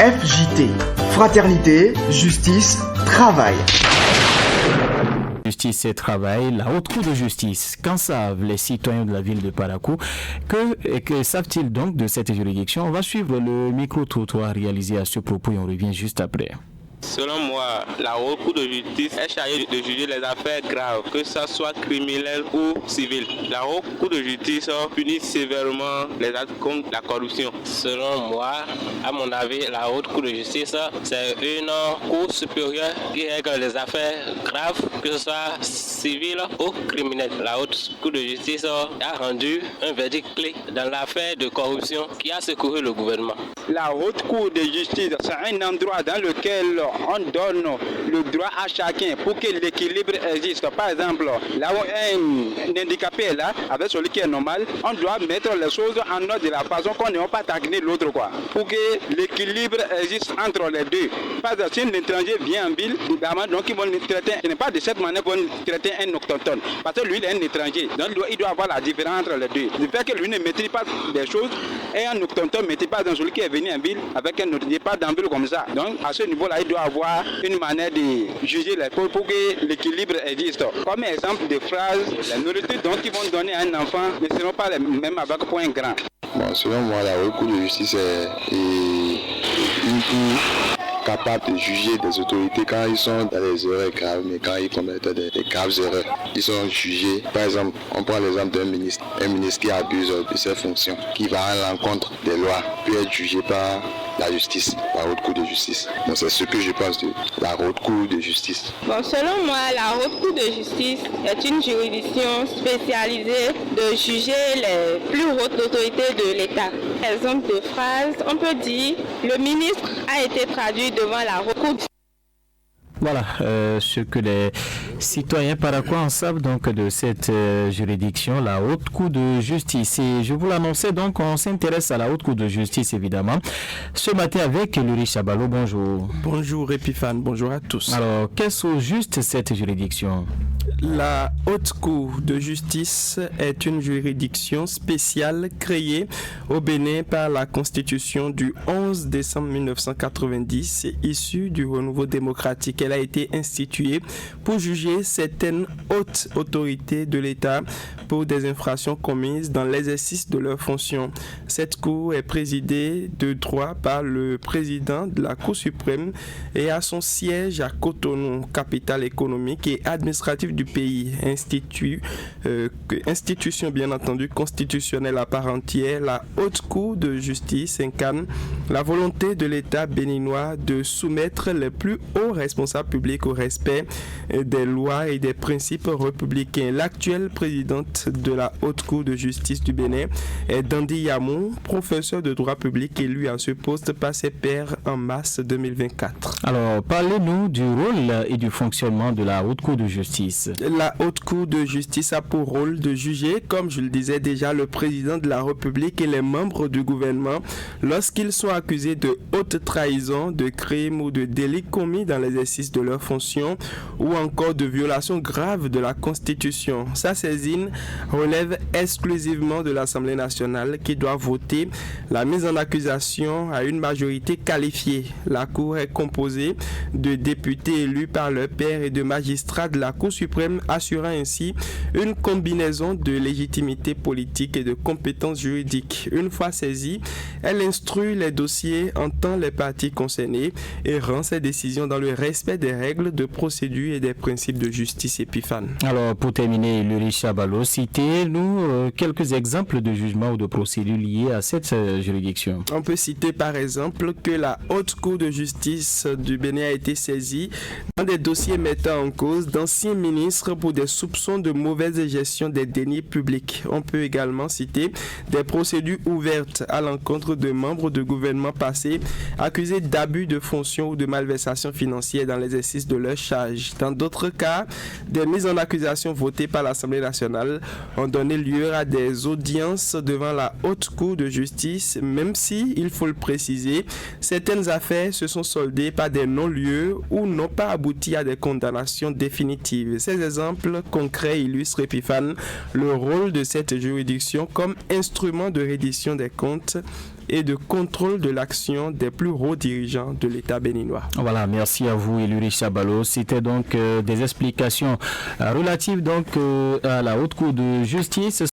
FJT, Fraternité, Justice, Travail. Justice et travail, la haute cour de justice. Qu'en savent les citoyens de la ville de Parakou? Que savent-ils donc de cette juridiction? On va suivre le micro-trottoir réalisé à ce propos et on revient juste après. Selon moi, la haute cour de justice est chargée de juger les affaires graves, que ce soit criminelles ou civiles. La haute cour de justice punit sévèrement les actes comme la corruption. Selon moi, à mon avis, la haute cour de justice, c'est une cour supérieure qui règle les affaires graves, que ce soit civiles ou criminelles. La haute cour de justice a rendu un verdict clé dans l'affaire de corruption qui a secouru le gouvernement. La haute cour de justice, c'est un endroit dans lequel on donne le droit à chacun pour que l'équilibre existe. Par exemple, là où un handicapé est là, avec celui qui est normal, on doit mettre les choses en ordre de la façon qu'on ne va pas taquiner l'autre, pour que l'équilibre existe entre les deux. Par exemple, si un étranger vient en ville, donc ils vont le traiter, ce n'est pas de cette manière qu'on traiter un autochtone, parce que lui il est un étranger, donc il doit avoir la différence entre les deux. Le fait que lui ne maîtrise pas des choses, et un autochtone ne maîtrise pas dans celui qui est venu en ville avec un autre, il n'est pas dans ville comme ça. Donc à ce niveau-là, il doit avoir une manière de juger les choses pour que l'équilibre existe. Comme exemple de phrases, la nourriture dont ils vont donner à un enfant ne seront pas les mêmes avec pour un grand. Bon, selon moi, la haute cour de justice est une cour capable de juger des autorités quand ils sont dans des erreurs graves, mais quand ils commettent des graves erreurs, ils sont jugés. Par exemple, on prend l'exemple d'un ministre, qui abuse de ses fonctions, qui va à l'encontre des lois, peut être jugé par la justice, la haute cour de justice. Donc c'est ce que je pense de la haute cour de justice. Bon, selon moi, la haute cour de justice est une juridiction spécialisée de juger les plus hautes autorités de l'État. Exemple de phrase, on peut dire le ministre a été traduit devant la haute cour. Voilà ce que les citoyens paraquois en savent donc de cette juridiction, la haute cour de justice. Et je vous l'annonçais donc, on s'intéresse à la haute cour de justice évidemment. Ce matin avec Luri Chabalo, bonjour. Bonjour Epiphane, bonjour à tous. Alors, qu'est-ce au juste cette juridiction? La haute cour de justice est une juridiction spéciale créée au Bénin par la constitution du 11 décembre 1990 issue du renouveau démocratique. Elle a été instituée pour juger certaines hautes autorités de l'État pour des infractions commises dans l'exercice de leurs fonctions. Cette cour est présidée de droit par le président de la Cour suprême et a son siège à Cotonou, capitale économique et administrative du pays. Institution bien entendu constitutionnelle à part entière, la haute cour de justice incarne la volonté de l'État béninois de soumettre les plus hauts responsables publics au respect des lois et des principes républicains. L'actuelle présidente de la haute cour de justice du Bénin est Dandi Yamou, professeur de droit public élu à ce poste par ses pairs en mars 2024. Alors, parlez-nous du rôle et du fonctionnement de la haute cour de justice. La haute cour de justice a pour rôle de juger, comme je le disais déjà, le président de la République et les membres du gouvernement lorsqu'ils sont accusés de haute trahison, de crimes ou de délits commis dans l'exercice de leurs fonctions ou encore de violations graves de la Constitution. Sa saisine relève exclusivement de l'Assemblée nationale qui doit voter la mise en accusation à une majorité qualifiée. La Cour est composée de députés élus par leur pairs et de magistrats de la Cour suprême, assurant ainsi une combinaison de légitimité politique et de compétences juridiques. Une fois saisie, elle instruit les dossiers, entend les parties concernées et rend ses décisions dans le respect des règles de procédure et des principes de justice. Epiphane. Alors, pour terminer, Luri Chabalo, citez-nous quelques exemples de jugements ou de procédures liées à cette juridiction. On peut citer par exemple que la haute cour de justice du Bénin a été saisie dans des dossiers mettant en cause d'anciens ministres pour des soupçons de mauvaise gestion des deniers publics. On peut également citer des procédures ouvertes à l'encontre de membres de gouvernement passés accusés d'abus de fonction ou de malversation financière dans l'exercice de leurs charges. Dans d'autres cas, des mises en accusation votées par l'Assemblée nationale ont donné lieu à des audiences devant la haute cour de justice, même si, il faut le préciser, certaines affaires se sont soldées par des non-lieux ou n'ont pas abouti à des condamnations définitives. Ces exemples concrets illustrent, Epiphane, le rôle de cette juridiction comme instrument de reddition des comptes et de contrôle de l'action des plus hauts dirigeants de l'État béninois. Voilà, merci à vous, Eluri Chabalo. C'était donc des explications relatives donc à la Haute Cour de justice.